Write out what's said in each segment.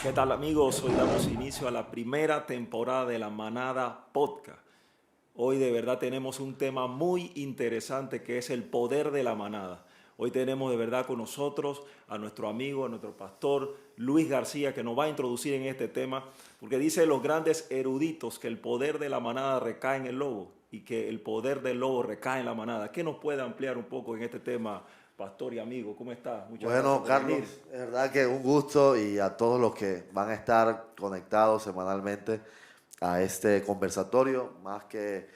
¿Qué tal, amigos? Hoy damos inicio a la primera temporada de la Manada Podcast. Hoy de verdad tenemos un tema muy interesante que es el poder de la manada. Hoy tenemos de verdad con nosotros a nuestro amigo, a nuestro pastor Luis García, que nos va a introducir en este tema, porque dice los grandes eruditos que el poder de la manada recae en el lobo y que el poder del lobo recae en la manada. ¿Qué nos puede ampliar un poco en este tema, pastor y amigo? ¿Cómo está? Muchas gracias Bueno, por Carlos, venir. es verdad que un gusto y a todos los que van a estar conectados semanalmente a este conversatorio, más que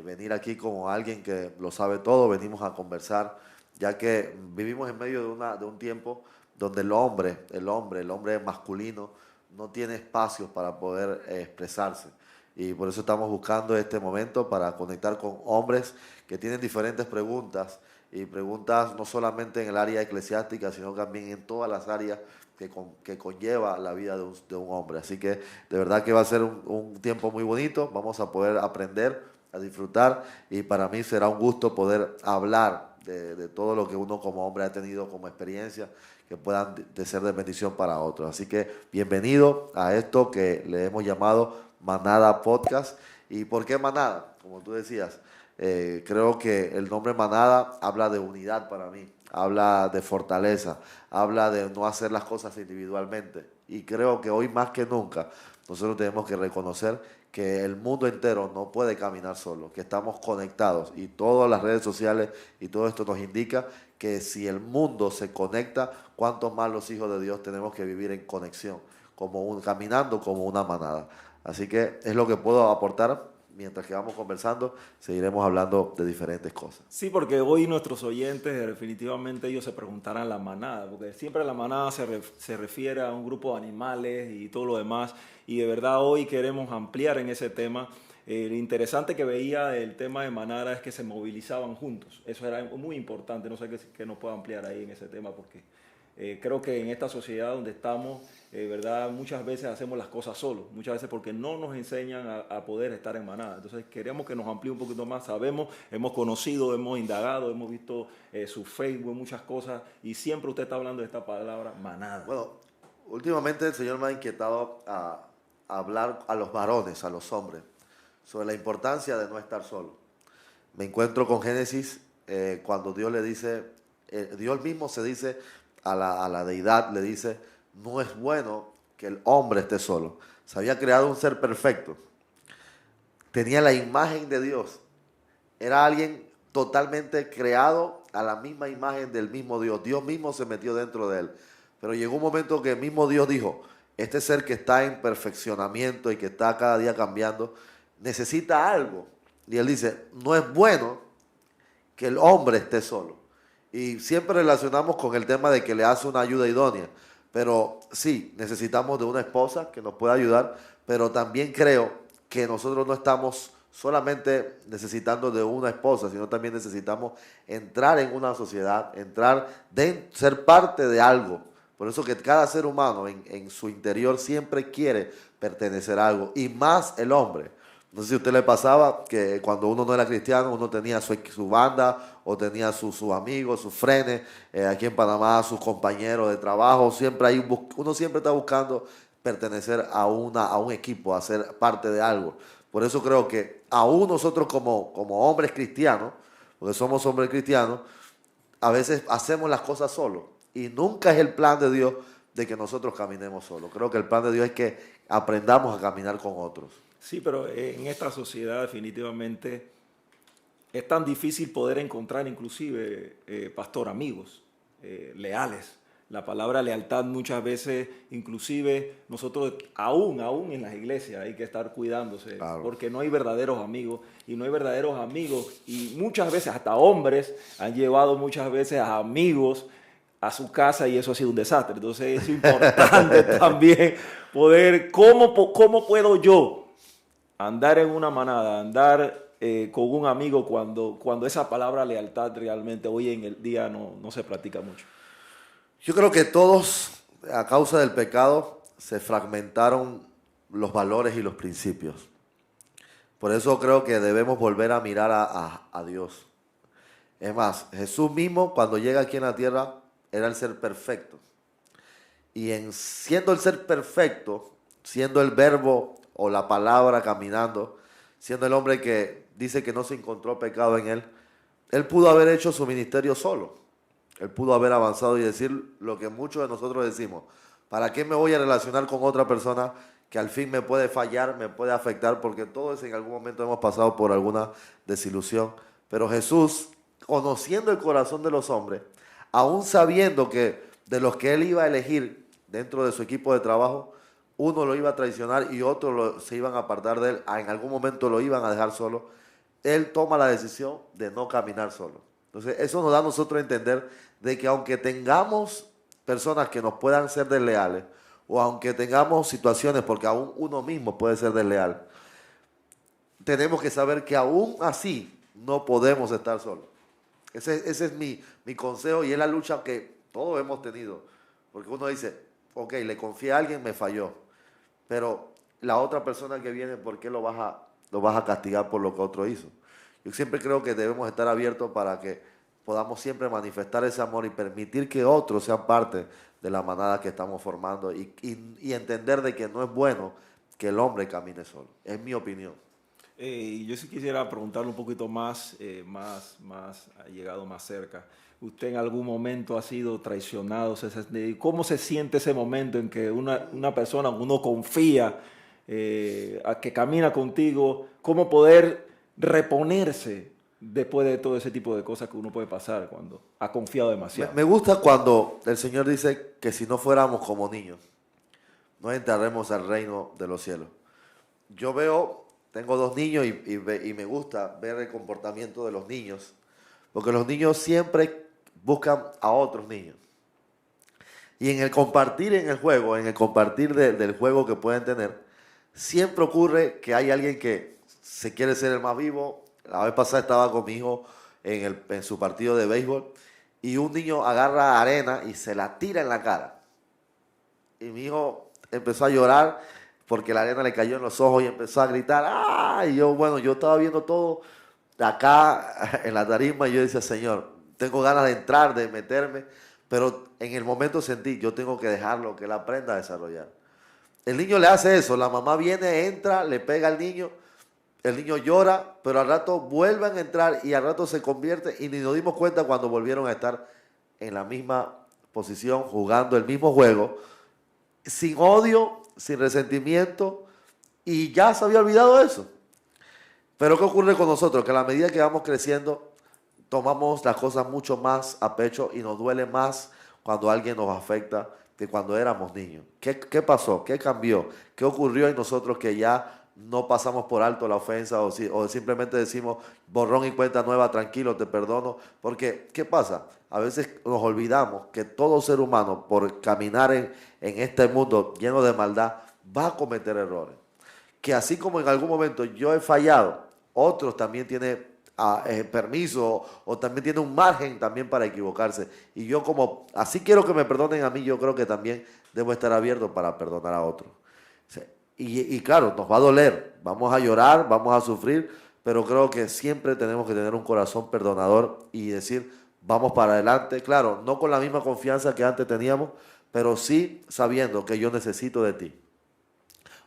venir aquí como alguien que lo sabe todo, venimos a conversar, ya que vivimos en medio de un tiempo donde el hombre masculino no tiene espacios para poder expresarse. Y por eso estamos buscando este momento para conectar con hombres que tienen diferentes preguntas y preguntas no solamente en el área eclesiástica, sino también en todas las áreas que conlleva la vida de un hombre. Así que de verdad que va a ser un tiempo muy bonito, vamos a poder aprender, a disfrutar y para mí será un gusto poder hablar de todo lo que uno como hombre ha tenido como experiencia que puedan de ser de bendición para otros. Así que bienvenido a esto que le hemos llamado Manada Podcast. ¿Y por qué Manada? Como tú decías, creo que el nombre manada habla de unidad para mí, habla de fortaleza, habla de no hacer las cosas individualmente. Y creo que hoy más que nunca nosotros tenemos que reconocer que el mundo entero no puede caminar solo, que estamos conectados y todas las redes sociales y todo esto nos indica que si el mundo se conecta, cuánto más los hijos de Dios tenemos que vivir en conexión, caminando como una manada. Así que es lo que puedo aportar. Mientras que vamos conversando, seguiremos hablando de diferentes cosas. Sí, porque hoy nuestros oyentes definitivamente ellos se preguntarán la manada, porque siempre la manada se refiere a un grupo de animales y todo lo demás, y de verdad hoy queremos ampliar en ese tema. Lo interesante que veía del tema de manada es que se movilizaban juntos, eso era muy importante, no sé qué nos puede ampliar ahí en ese tema, porque creo que en esta sociedad donde estamos, ¿verdad? Muchas veces hacemos las cosas solos, muchas veces porque no nos enseñan a poder estar en manada. Entonces queríamos que nos amplíe un poquito más. Sabemos, hemos conocido, hemos indagado, hemos visto su Facebook, muchas cosas, y siempre usted está hablando de esta palabra manada. Bueno, últimamente el Señor me ha inquietado a hablar a los varones, a los hombres, sobre la importancia de no estar solo. Me encuentro con Génesis cuando Dios le dice, Dios mismo se dice a la deidad, le dice, no es bueno que el hombre esté solo. Se había creado un ser perfecto, tenía la imagen de Dios, era alguien totalmente creado a la misma imagen del mismo Dios. Dios mismo se metió dentro de él. Pero llegó un momento que el mismo Dios dijo, este ser que está en perfeccionamiento y que está cada día cambiando, necesita algo. Y él dice, no es bueno que el hombre esté solo. Y siempre relacionamos con el tema de que le hace una ayuda idónea. Pero sí, necesitamos de una esposa que nos pueda ayudar, pero también creo que nosotros no estamos solamente necesitando de una esposa, sino también necesitamos entrar en una sociedad, ser parte de algo. Por eso que cada ser humano en su interior siempre quiere pertenecer a algo, y más el hombre. No sé si a usted le pasaba que cuando uno no era cristiano, uno tenía su banda o tenía sus amigos, sus frenes, aquí en Panamá, sus compañeros de trabajo. Uno siempre está buscando pertenecer a un equipo, a ser parte de algo. Por eso creo que aún nosotros como hombres cristianos, porque somos hombres cristianos, a veces hacemos las cosas solos. Y nunca es el plan de Dios de que nosotros caminemos solos. Creo que el plan de Dios es que aprendamos a caminar con otros. Sí, pero en esta sociedad definitivamente es tan difícil poder encontrar inclusive, pastor, amigos leales. La palabra lealtad muchas veces, inclusive nosotros, aún en las iglesias hay que estar cuidándose, Claro. porque no hay verdaderos amigos, y no hay verdaderos amigos, y muchas veces hasta hombres han llevado muchas veces a amigos a su casa y eso ha sido un desastre. Entonces es importante también poder, ¿cómo puedo yo andar en una manada, andar con un amigo cuando esa palabra lealtad realmente hoy en el día no se practica mucho? Yo creo que todos, a causa del pecado, se fragmentaron los valores y los principios. Por eso creo que debemos volver a mirar a Dios. Es más, Jesús mismo cuando llega aquí en la tierra era el ser perfecto. Y en siendo el ser perfecto, siendo el verbo o la palabra caminando, siendo el hombre que dice que no se encontró pecado en él, él pudo haber hecho su ministerio solo. Él pudo haber avanzado y decir lo que muchos de nosotros decimos. ¿Para qué me voy a relacionar con otra persona que al fin me puede fallar, me puede afectar? Porque todos en algún momento hemos pasado por alguna desilusión. Pero Jesús, conociendo el corazón de los hombres, aún sabiendo que de los que él iba a elegir dentro de su equipo de trabajo, uno lo iba a traicionar y otros se iban a apartar de él, en algún momento lo iban a dejar solo, él toma la decisión de no caminar solo. Entonces eso nos da a nosotros a entender de que aunque tengamos personas que nos puedan ser desleales, o aunque tengamos situaciones, porque aún uno mismo puede ser desleal, tenemos que saber que aún así no podemos estar solos. Ese es mi consejo y es la lucha que todos hemos tenido. Porque uno dice, ok, le confié a alguien, me falló. Pero la otra persona que viene, ¿por qué lo vas a castigar por lo que otro hizo? Yo siempre creo que debemos estar abiertos para que podamos siempre manifestar ese amor y permitir que otros sean parte de la manada que estamos formando y entender de que no es bueno que el hombre camine solo. Es mi opinión. Yo sí quisiera preguntarle un poquito más, ha llegado más cerca. ¿Usted en algún momento ha sido traicionado? ¿Cómo se siente ese momento en que una persona, uno confía, a que camina contigo? ¿Cómo poder reponerse después de todo ese tipo de cosas que uno puede pasar cuando ha confiado demasiado? Me gusta cuando el Señor dice que si no fuéramos como niños, no entraremos al reino de los cielos. Yo tengo dos niños y me gusta ver el comportamiento de los niños, porque los niños siempre buscan a otros niños. Y en el compartir en el juego, en el compartir del juego que pueden tener, siempre ocurre que hay alguien que se quiere ser el más vivo. La vez pasada estaba con mi hijo en su partido de béisbol y un niño agarra arena y se la tira en la cara. Y mi hijo empezó a llorar porque la arena le cayó en los ojos y empezó a gritar, ¡ah! Y yo estaba viendo todo acá en la tarima y yo decía, Señor, tengo ganas de entrar, de meterme, pero en el momento sentí, yo tengo que dejarlo, que él aprenda a desarrollar. El niño le hace eso, la mamá viene, entra, le pega al niño, el niño llora, pero al rato vuelven a entrar y al rato se convierte y ni nos dimos cuenta cuando volvieron a estar en la misma posición, jugando el mismo juego, sin odio, sin resentimiento, y ya se había olvidado eso. Pero ¿qué ocurre con nosotros? Que a la medida que vamos creciendo, tomamos las cosas mucho más a pecho y nos duele más cuando alguien nos afecta que cuando éramos niños. ¿Qué pasó? ¿Qué cambió? ¿Qué ocurrió en nosotros que ya no pasamos por alto la ofensa o simplemente decimos borrón y cuenta nueva, tranquilo, te perdono? Porque, ¿qué pasa? A veces nos olvidamos que todo ser humano, por caminar en este mundo lleno de maldad, va a cometer errores. Que así como en algún momento yo he fallado, otros también tienen permiso o también tienen un margen también para equivocarse. Y yo como así quiero que me perdonen a mí, yo creo que también debo estar abierto para perdonar a otros. Y claro, nos va a doler, vamos a llorar, vamos a sufrir, pero creo que siempre tenemos que tener un corazón perdonador y decir, vamos para adelante. Claro, no con la misma confianza que antes teníamos, pero sí sabiendo que yo necesito de ti.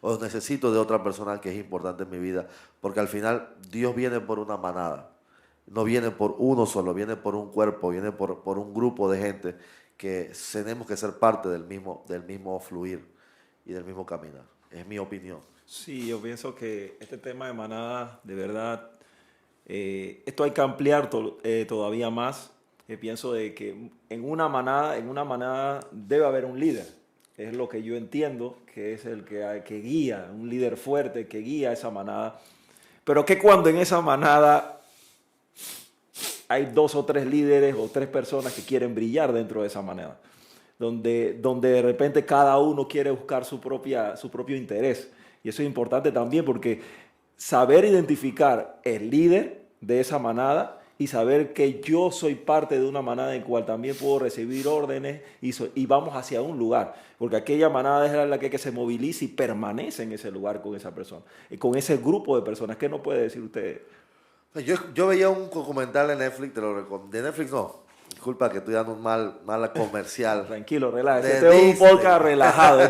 O necesito de otra persona que es importante en mi vida, porque al final Dios viene por una manada, no viene por uno solo, viene por un cuerpo, viene por un grupo de gente que tenemos que ser parte del mismo fluir y del mismo caminar. Es mi opinión. Sí, yo pienso que este tema de manada, de verdad, esto hay que ampliar todavía más. Pienso de que en una manada debe haber un líder. Es lo que yo entiendo, que es el que guía, un líder fuerte que guía esa manada. Pero que cuando en esa manada hay 2 o 3 líderes o 3 personas que quieren brillar dentro de esa manada, donde de repente cada uno quiere buscar su propio interés. Y eso es importante también porque saber identificar el líder de esa manada y saber que yo soy parte de una manada en cual también puedo recibir órdenes y vamos hacia un lugar, porque aquella manada es la que se moviliza y permanece en ese lugar con esa persona, y con ese grupo de personas. ¿Qué nos puede decir usted? Yo veía un documental de Netflix, de Netflix no, disculpa que estoy dando un mal comercial. Tranquilo, relájese. De Este es un Disney. podcast relajado.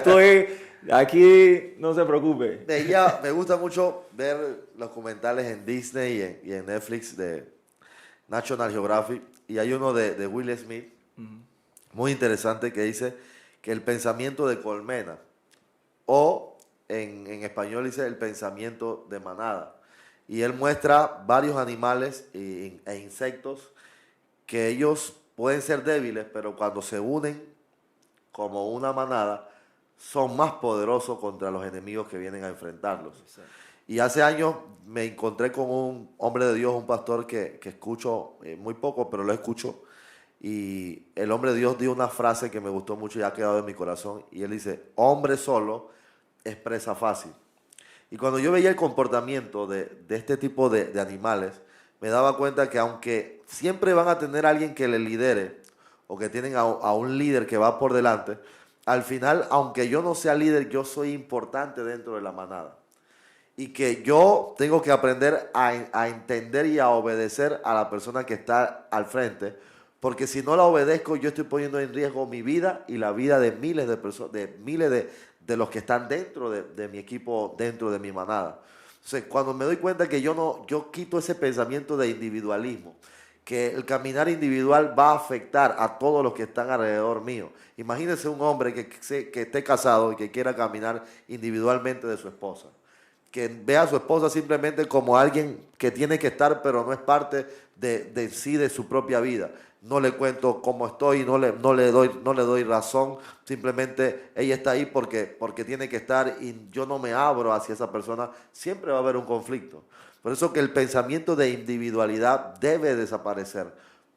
Aquí no se preocupe. Me gusta mucho ver los documentales en Disney y en Netflix de National Geographic. Y hay uno de Will Smith, muy interesante, que dice que el pensamiento de colmena, o en español dice el pensamiento de manada. Y él muestra varios animales e insectos que ellos pueden ser débiles, pero cuando se unen como una manada, son más poderosos contra los enemigos que vienen a enfrentarlos. Y hace años me encontré con un hombre de Dios, un pastor que escucho muy poco, pero lo escucho. Y el hombre de Dios dio una frase que me gustó mucho y ha quedado en mi corazón. Y él dice, hombre solo es presa fácil. Y cuando yo veía el comportamiento de este tipo de animales, me daba cuenta que aunque siempre van a tener a alguien que les lidere, o que tienen a un líder que va por delante, al final, aunque yo no sea líder, yo soy importante dentro de la manada. Y que yo tengo que aprender a entender y a obedecer a la persona que está al frente, porque si no la obedezco, yo estoy poniendo en riesgo mi vida y la vida de miles de personas, de los que están dentro de mi equipo, dentro de mi manada. Entonces, cuando me doy cuenta que yo quito ese pensamiento de individualismo, que el caminar individual va a afectar a todos los que están alrededor mío. Imagínense un hombre que esté casado y que quiera caminar individualmente de su esposa, que vea a su esposa simplemente como alguien que tiene que estar, pero no es parte de sí, de su propia vida. No le cuento cómo estoy, no le doy razón, simplemente ella está ahí porque tiene que estar y yo no me abro hacia esa persona, siempre va a haber un conflicto. Por eso que el pensamiento de individualidad debe desaparecer.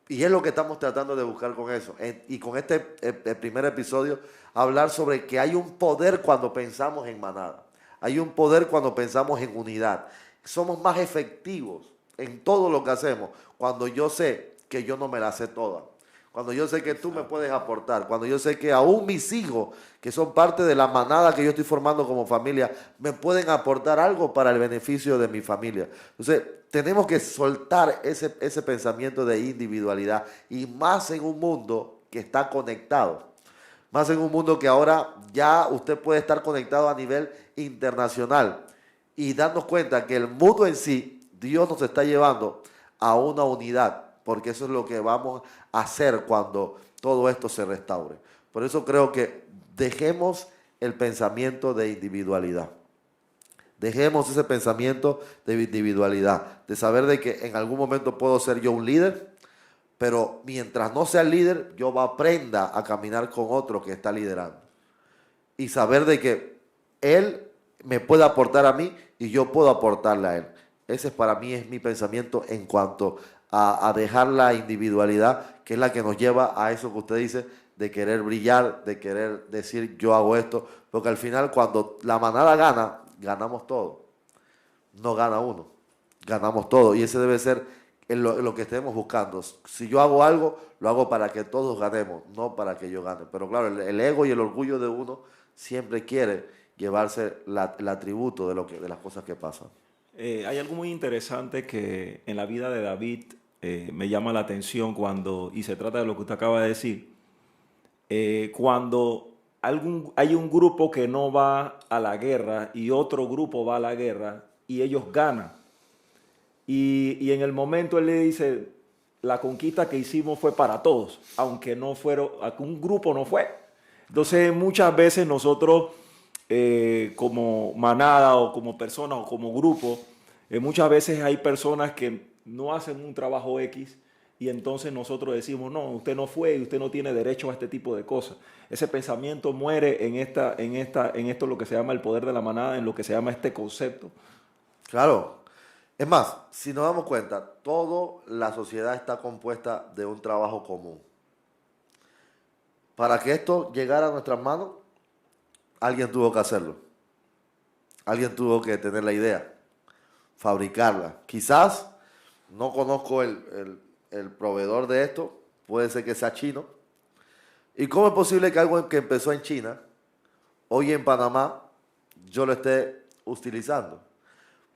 Y es lo que estamos tratando de buscar con eso. Y con este el primer episodio, hablar sobre que hay un poder cuando pensamos en manada. Hay un poder cuando pensamos en unidad. Somos más efectivos en todo lo que hacemos cuando yo sé que yo no me la sé toda. Cuando yo sé que tú me puedes aportar. Cuando yo sé que aún mis hijos, que son parte de la manada que yo estoy formando como familia, me pueden aportar algo para el beneficio de mi familia. Entonces, tenemos que soltar ese pensamiento de individualidad. Y más en un mundo que está conectado. Más en un mundo que ahora ya usted puede estar conectado a nivel internacional y darnos cuenta que el mundo en sí, Dios nos está llevando a una unidad, porque eso es lo que vamos a hacer cuando todo esto se restaure. Por eso creo que dejemos el pensamiento de individualidad. Dejemos ese pensamiento de individualidad, de saber de que en algún momento puedo ser yo un líder, pero mientras no sea el líder, yo aprenda a caminar con otro que está liderando. Y saber de que él me puede aportar a mí y yo puedo aportarle a él. Ese para mí es mi pensamiento en cuanto a dejar la individualidad, que es la que nos lleva a eso que usted dice, de querer brillar, de querer decir yo hago esto. Porque al final cuando la manada gana, ganamos todo. No gana uno, ganamos todo. Y ese debe ser lo que estemos buscando. Si yo hago algo, lo hago para que todos ganemos, no para que yo gane. Pero claro, el ego y el orgullo de uno siempre quiere llevarse el atributo de las cosas que pasan. Hay algo muy interesante que en la vida de David me llama la atención y se trata de lo que usted acaba de decir. Cuando hay un grupo que no va a la guerra y otro grupo va a la guerra y ellos ganan. Y en el momento él le dice, la conquista que hicimos fue para todos, aunque un grupo no fue. Entonces muchas veces nosotros como manada o como persona o como grupo, muchas veces hay personas que no hacen un trabajo X y entonces nosotros decimos, no, usted no fue y usted no tiene derecho a este tipo de cosas. Ese pensamiento muere en esto lo que se llama el poder de la manada, en lo que se llama este concepto. Claro. Es más, si nos damos cuenta, toda la sociedad está compuesta de un trabajo común. Para que esto llegara a nuestras manos, alguien tuvo que hacerlo. Alguien tuvo que tener la idea, fabricarla. Quizás, no conozco el proveedor de esto, puede ser que sea chino. ¿Y cómo es posible que algo que empezó en China, hoy en Panamá, yo lo esté utilizando?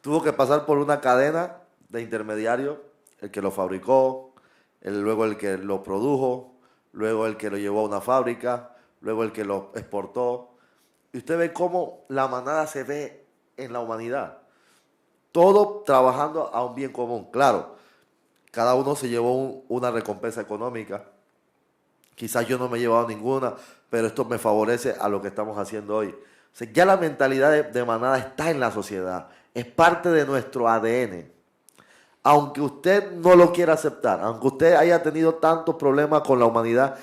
Tuvo que pasar por una cadena de intermediarios, el que lo fabricó, luego el que lo produjo, luego el que lo llevó a una fábrica, luego el que lo exportó. Y usted ve cómo la manada se ve en la humanidad. Todo trabajando a un bien común. Claro, cada uno se llevó una recompensa económica. Quizás yo no me he llevado ninguna, pero esto me favorece a lo que estamos haciendo hoy. O sea, ya la mentalidad de manada está en la sociedad. Es parte de nuestro ADN. Aunque usted no lo quiera aceptar, aunque usted haya tenido tantos problemas con la humanidad,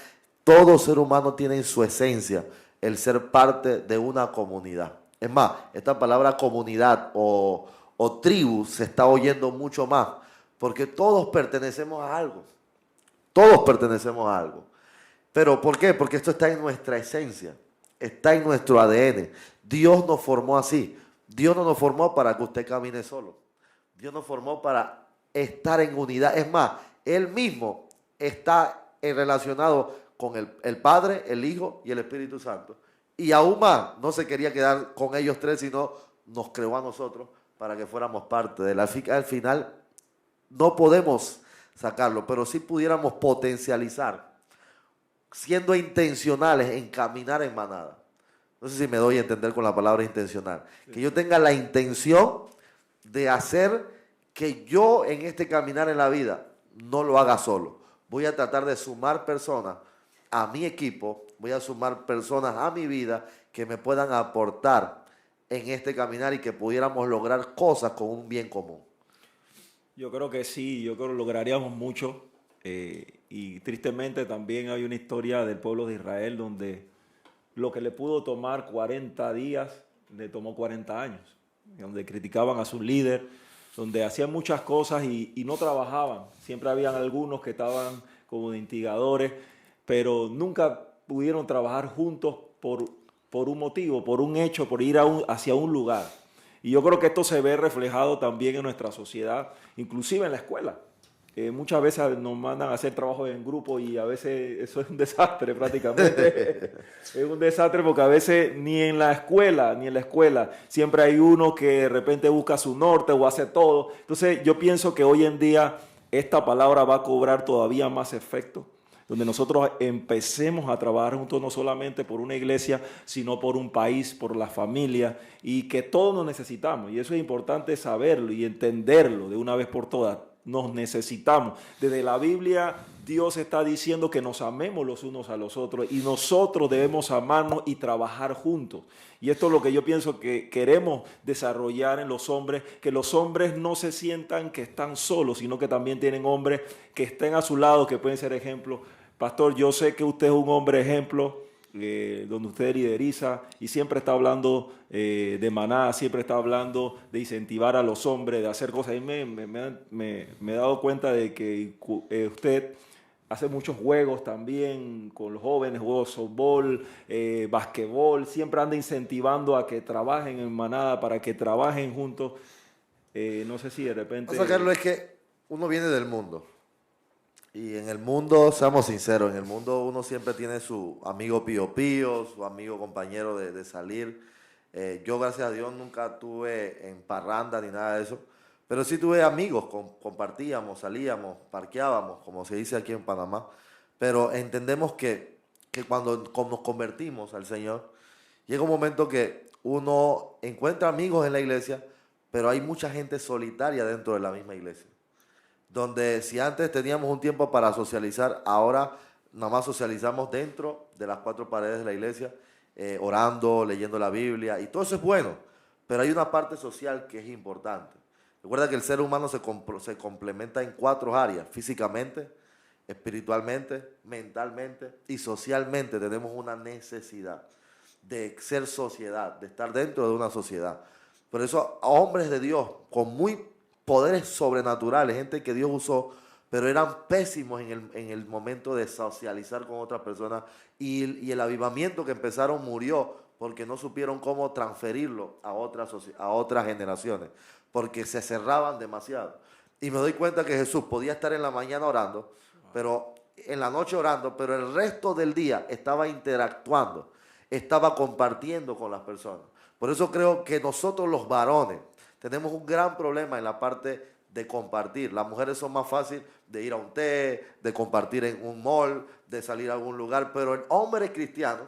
todo ser humano tiene en su esencia el ser parte de una comunidad. Es más, esta palabra comunidad o tribu se está oyendo mucho más, porque todos pertenecemos a algo. Todos pertenecemos a algo. ¿Pero por qué? Porque esto está en nuestra esencia, está en nuestro ADN. Dios nos formó así. Dios no nos formó para que usted camine solo. Dios nos formó para estar en unidad. Es más, Él mismo está relacionado con el Padre, el Hijo y el Espíritu Santo. Y aún más, no se quería quedar con ellos tres, sino nos creó a nosotros para que fuéramos parte de él. Al final, no podemos sacarlo, pero sí pudiéramos potencializar, siendo intencionales en caminar en manada. No sé si me doy a entender con la palabra intencional. Que yo tenga la intención de hacer que yo en este caminar en la vida no lo haga solo. Voy a tratar de sumar personas a mi equipo, voy a sumar personas a mi vida que me puedan aportar en este caminar y que pudiéramos lograr cosas con un bien común. Yo creo que sí, yo creo que lograríamos mucho. Y tristemente también hay una historia del pueblo de Israel donde lo que le pudo tomar 40 días, le tomó 40 años. Donde criticaban a su líder, donde hacían muchas cosas y no trabajaban. Siempre habían algunos que estaban como de instigadores, pero nunca pudieron trabajar juntos por un motivo, por un hecho, por ir hacia un lugar. Y yo creo que esto se ve reflejado también en nuestra sociedad, inclusive en la escuela. Muchas veces nos mandan a hacer trabajos en grupo y a veces eso es un desastre prácticamente. Es un desastre porque a veces ni en la escuela siempre hay uno que de repente busca su norte o hace todo. Entonces yo pienso que hoy en día esta palabra va a cobrar todavía más efecto, donde nosotros empecemos a trabajar juntos no solamente por una iglesia, sino por un país, por la familia, y que todos nos necesitamos. Y eso es importante saberlo y entenderlo de una vez por todas. Nos necesitamos. Desde la Biblia, Dios está diciendo que nos amemos los unos a los otros y nosotros debemos amarnos y trabajar juntos. Y esto es lo que yo pienso que queremos desarrollar en los hombres, que los hombres no se sientan que están solos, sino que también tienen hombres que estén a su lado, que pueden ser ejemplos. Pastor, yo sé que usted es un hombre ejemplo, donde usted lideriza y siempre está hablando de manada, siempre está hablando de incentivar a los hombres, de hacer cosas. Y me he dado cuenta de que usted hace muchos juegos también con los jóvenes, juegos de softball, basquetbol, siempre anda incentivando a que trabajen en manada, para que trabajen juntos. No sé si de repente... O sea, Carlos, es que uno viene del mundo. Y en el mundo, seamos sinceros, en el mundo uno siempre tiene su amigo pío pío, su amigo compañero de salir. Yo, gracias a Dios, nunca tuve en parranda ni nada de eso. Pero sí tuve amigos, compartíamos, salíamos, parqueábamos, como se dice aquí en Panamá. Pero entendemos que cuando nos convertimos al Señor, llega un momento que uno encuentra amigos en la iglesia, pero hay mucha gente solitaria dentro de la misma iglesia. Donde si antes teníamos un tiempo para socializar, ahora nada más socializamos dentro de las cuatro paredes de la iglesia, orando, leyendo la Biblia, y todo eso es bueno, pero hay una parte social que es importante. Recuerda que el ser humano se complementa en 4 áreas: físicamente, espiritualmente, mentalmente y socialmente. Tenemos una necesidad de ser sociedad, de estar dentro de una sociedad. Por eso a hombres de Dios con muy poderes sobrenaturales, gente que Dios usó, pero eran pésimos en el momento de socializar con otras personas, y el avivamiento que empezaron murió porque no supieron cómo transferirlo a otras generaciones, porque se cerraban demasiado. Y me doy cuenta que Jesús podía estar en la mañana orando, pero en la noche orando, pero el resto del día estaba interactuando, estaba compartiendo con las personas. Por eso creo que nosotros los varones tenemos un gran problema en la parte de compartir. Las mujeres son más fáciles de ir a un té, de compartir en un mall, de salir a algún lugar, pero el hombre cristiano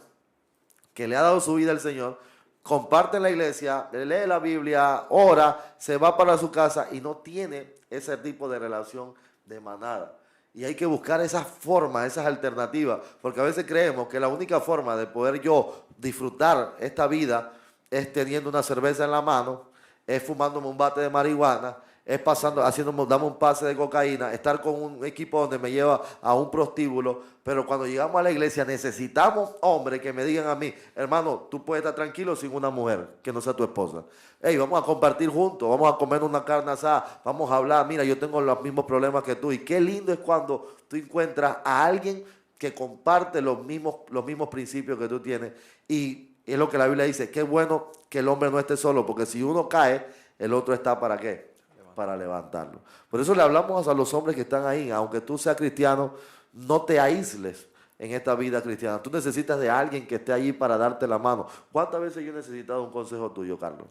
que le ha dado su vida al Señor, comparte en la iglesia, lee la Biblia, ora, se va para su casa y no tiene ese tipo de relación de manada. Y hay que buscar esas formas, esas alternativas, porque a veces creemos que la única forma de poder yo disfrutar esta vida es teniendo una cerveza en la mano, es fumándome un bate de marihuana, es dame un pase de cocaína, estar con un equipo donde me lleva a un prostíbulo. Pero cuando llegamos a la iglesia necesitamos hombres que me digan a mí, hermano, tú puedes estar tranquilo sin una mujer que no sea tu esposa. Hey, vamos a compartir juntos, vamos a comer una carne asada, vamos a hablar, mira, yo tengo los mismos problemas que tú. Y qué lindo es cuando tú encuentras a alguien que comparte los mismos principios que tú tienes. Y es lo que la Biblia dice, qué bueno que el hombre no esté solo, porque si uno cae, el otro está ¿para qué? Para levantarlo. Por eso le hablamos a los hombres que están ahí, aunque tú seas cristiano, no te aísles en esta vida cristiana. Tú necesitas de alguien que esté allí para darte la mano. ¿Cuántas veces yo he necesitado un consejo tuyo, Carlos?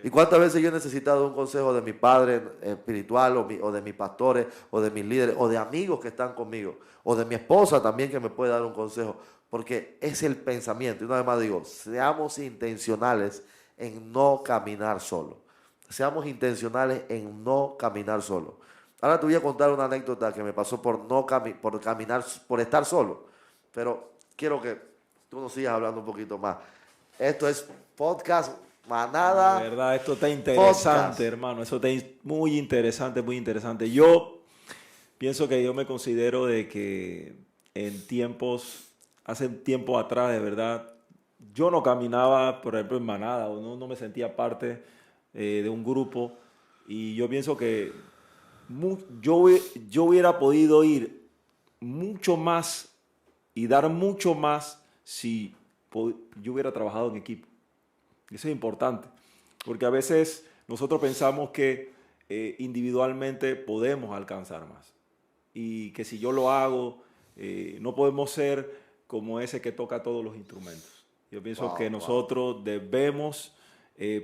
¿Y cuántas veces yo he necesitado un consejo de mi padre espiritual o de mis pastores o de mis líderes o de amigos que están conmigo o de mi esposa también que me puede dar un consejo? Porque es el pensamiento. Y una vez más digo, seamos intencionales en no caminar solo. Seamos intencionales en no caminar solo. Ahora te voy a contar una anécdota que me pasó por estar solo. Pero quiero que tú nos sigas hablando un poquito más. Esto es podcast Manada. De verdad, esto está interesante, podcast. Hermano. Eso está muy interesante, muy interesante. Yo pienso que yo me considero de que hace tiempo atrás, de verdad, yo no caminaba, por ejemplo, en manada, o no me sentía parte de un grupo, y yo pienso que yo hubiera podido ir mucho más y dar mucho más si yo hubiera trabajado en equipo. Eso es importante, porque a veces nosotros pensamos que individualmente podemos alcanzar más, y que si yo lo hago, no podemos ser como ese que toca todos los instrumentos. Yo pienso que nosotros debemos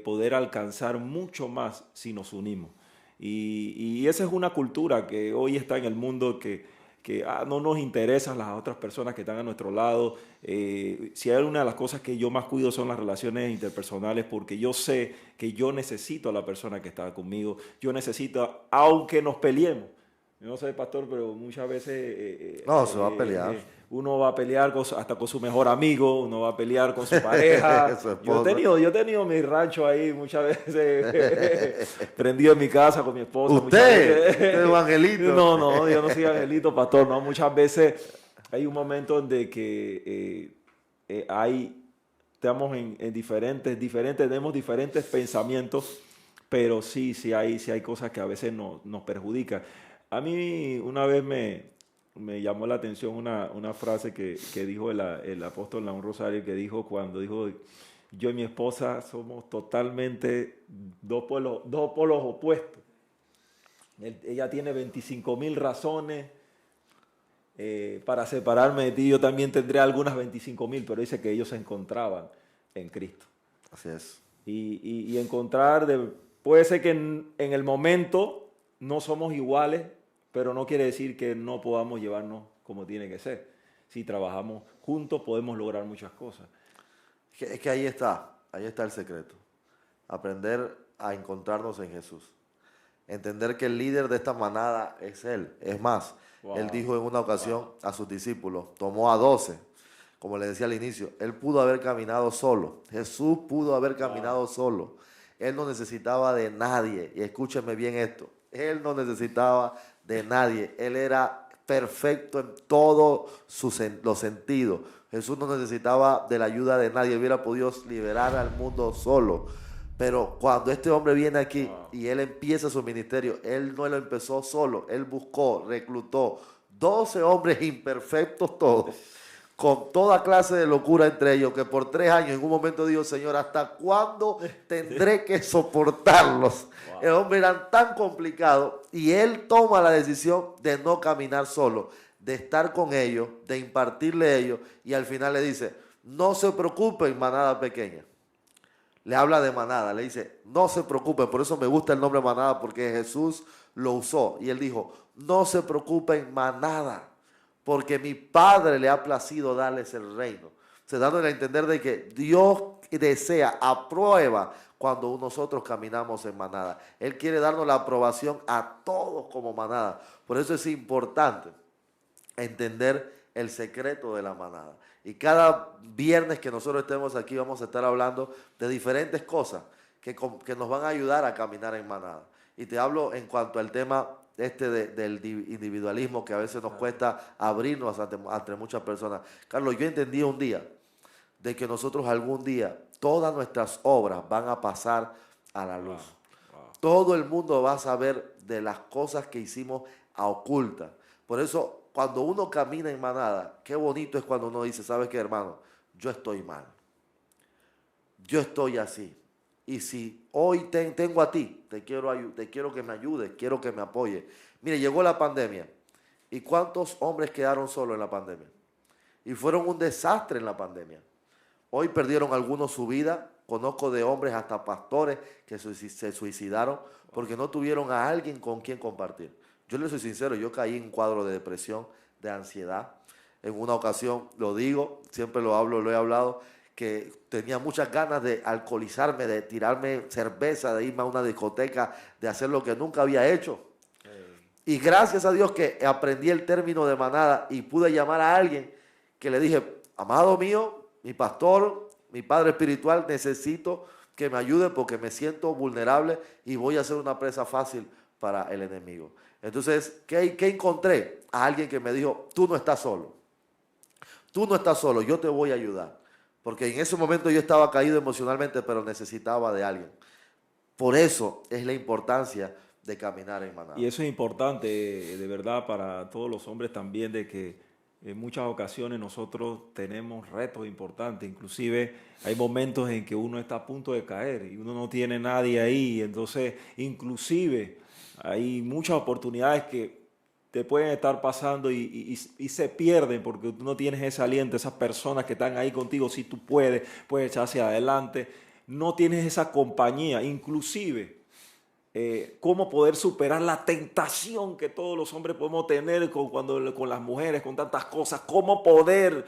poder alcanzar mucho más si nos unimos. Y esa es una cultura que hoy está en el mundo que no nos interesan las otras personas que están a nuestro lado. Si hay una de las cosas que yo más cuido son las relaciones interpersonales, porque yo sé que yo necesito a la persona que está conmigo. Yo necesito, aunque nos peleemos. Yo no sé, pastor, pero muchas veces se va a pelear. Uno va a pelear hasta con su mejor amigo, uno va a pelear con su pareja. yo he tenido mi rancho ahí muchas veces prendido en mi casa con mi esposa. ¿Usted es Angelito? No, yo no soy Angelito, pastor. No, muchas veces hay un momento en de que estamos en diferentes, tenemos diferentes pensamientos, pero sí hay cosas que a veces nos perjudican. A mí una vez me llamó la atención una frase que dijo el apóstol León Rosario, que dijo cuando dijo, yo y mi esposa somos totalmente dos polos opuestos. Ella tiene 25,000 razones para separarme de ti, yo también tendré algunas 25,000, pero dice que ellos se encontraban en Cristo. Así es. Y encontrar, puede ser que en el momento no somos iguales, pero no quiere decir que no podamos llevarnos como tiene que ser. Si trabajamos juntos podemos lograr muchas cosas. Es que ahí está el secreto. Aprender a encontrarnos en Jesús. Entender que el líder de esta manada es Él. Es más, Él dijo en una ocasión a sus discípulos, tomó a 12, como le decía al inicio, Él pudo haber caminado solo. Jesús pudo haber caminado solo. Él no necesitaba de nadie. Y escúcheme bien esto. Él no necesitaba de nadie. Él era perfecto en todos los sentidos. Jesús no necesitaba de la ayuda de nadie. Él hubiera podido liberar al mundo solo. Pero cuando este hombre viene aquí y él empieza su ministerio, él no lo empezó solo. Él buscó, reclutó 12 hombres imperfectos todos, con toda clase de locura entre ellos, que por 3 años en un momento dijo, Señor, ¿hasta cuándo tendré que soportarlos? El hombre era tan complicado y él toma la decisión de no caminar solo, de estar con ellos, de impartirle a ellos, y al final le dice, no se preocupen, manada pequeña. Le habla de manada, le dice, no se preocupen, por eso me gusta el nombre manada, porque Jesús lo usó. Y él dijo, no se preocupen manada, porque mi Padre le ha placido darles el reino. Se dándole a entender de que Dios desea, aprueba cuando nosotros caminamos en manada. Él quiere darnos la aprobación a todos como manada. Por eso es importante entender el secreto de la manada. Y cada viernes que nosotros estemos aquí vamos a estar hablando de diferentes cosas que nos van a ayudar a caminar en manada. Y te hablo en cuanto al tema del individualismo que a veces nos cuesta abrirnos ante muchas personas. Carlos, yo entendí un día de que nosotros algún día todas nuestras obras van a pasar a la luz. Todo el mundo va a saber de las cosas que hicimos a ocultas. Por eso, cuando uno camina en manada, qué bonito es cuando uno dice, ¿sabes qué, hermano? Yo estoy mal. Yo estoy así. Y si hoy tengo a ti, te quiero que me ayudes, quiero que me apoyes. Mire, llegó la pandemia. ¿Y cuántos hombres quedaron solos en la pandemia? Y fueron un desastre en la pandemia. Hoy perdieron algunos su vida. Conozco de hombres, hasta pastores, que se suicidaron porque no tuvieron a alguien con quien compartir. Yo les soy sincero, yo caí en un cuadro de depresión, de ansiedad. En una ocasión, lo digo, siempre lo he hablado, que tenía muchas ganas de alcoholizarme, de tirarme cerveza, de irme a una discoteca, de hacer lo que nunca había hecho. Y gracias a Dios que aprendí el término de manada y pude llamar a alguien que le dije, amado mío, mi pastor, mi padre espiritual, necesito que me ayude porque me siento vulnerable y voy a ser una presa fácil para el enemigo. Entonces, ¿qué encontré? A alguien que me dijo, tú no estás solo. Tú no estás solo, yo te voy a ayudar. Porque en ese momento yo estaba caído emocionalmente, pero necesitaba de alguien. Por eso es la importancia de caminar en manada. Y eso es importante, de verdad, para todos los hombres también, de que en muchas ocasiones nosotros tenemos retos importantes. Inclusive hay momentos en que uno está a punto de caer y uno no tiene nadie ahí. Entonces, inclusive hay muchas oportunidades que te pueden estar pasando y se pierden porque tú no tienes ese aliento, esas personas que están ahí contigo, si tú puedes echar hacia adelante, no tienes esa compañía, inclusive cómo poder superar la tentación que todos los hombres podemos tener con las mujeres, con tantas cosas, cómo poder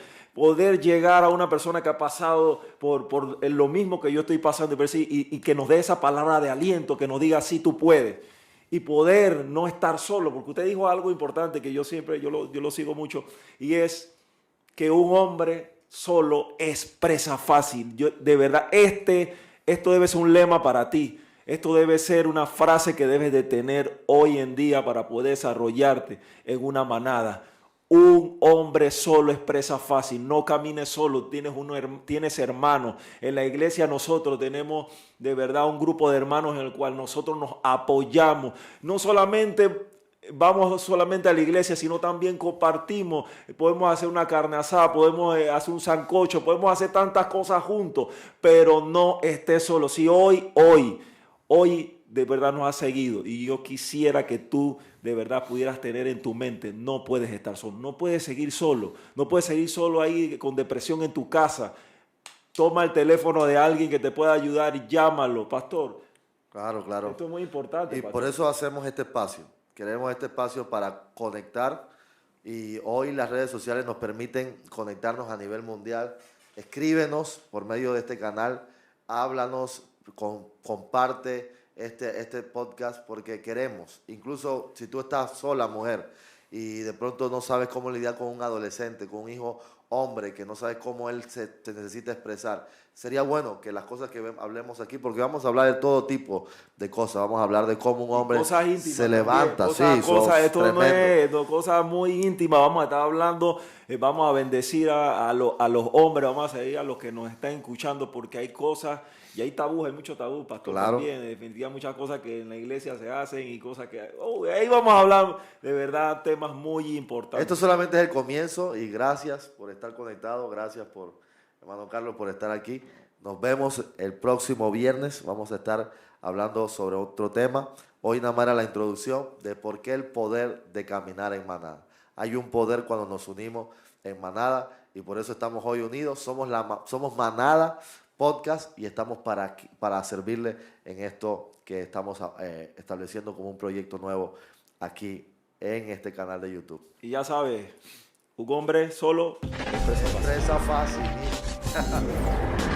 llegar a una persona que ha pasado por lo mismo que yo estoy pasando y que nos dé esa palabra de aliento, que nos diga sí tú puedes. Y poder no estar solo, porque usted dijo algo importante que yo lo sigo mucho, y es que un hombre solo es presa fácil. De verdad, esto debe ser un lema para ti. Esto debe ser una frase que debes de tener hoy en día para poder desarrollarte en una manada. Un hombre solo es presa fácil, no camines solo, tienes hermanos. En la iglesia nosotros tenemos de verdad un grupo de hermanos en el cual nosotros nos apoyamos. No solamente vamos solamente a la iglesia, sino también compartimos. Podemos hacer una carne asada, podemos hacer un sancocho, podemos hacer tantas cosas juntos, pero no estés solo. Si hoy de verdad nos has seguido y yo quisiera que tú de verdad pudieras tener en tu mente, no puedes estar solo, no puedes seguir solo ahí con depresión en tu casa. Toma el teléfono de alguien que te pueda ayudar y llámalo, pastor. Claro, claro. Esto es muy importante, y pastor. Por eso hacemos este espacio. Queremos este espacio para conectar y hoy las redes sociales nos permiten conectarnos a nivel mundial. Escríbenos por medio de este canal, háblanos, comparte este podcast porque queremos, incluso si tú estás sola, mujer, y de pronto no sabes cómo lidiar con un adolescente, con un hijo hombre, que no sabes cómo él te necesita expresar, sería bueno que las cosas que hablemos aquí, porque vamos a hablar de todo tipo de cosas, vamos a hablar de cómo un hombre se levanta, esto no es cosas muy íntimas, vamos a estar hablando, vamos a bendecir a los hombres, vamos a seguir a los que nos están escuchando, porque hay cosas. Y hay tabús, hay mucho tabú, pastor, claro. También. Definitivamente muchas cosas que en la iglesia se hacen y cosas que... ahí vamos a hablar de verdad temas muy importantes. Esto solamente es el comienzo y gracias por estar conectado, gracias por, hermano Carlos, por estar aquí. Nos vemos el próximo viernes, vamos a estar hablando sobre otro tema. Hoy nada más era la introducción de por qué el poder de caminar en manada. Hay un poder cuando nos unimos en manada y por eso estamos hoy unidos, somos manada podcast y estamos para servirle en esto que estamos estableciendo como un proyecto nuevo aquí en este canal de YouTube. Y ya sabes, un hombre solo, empresa fácil. Empresa fácil.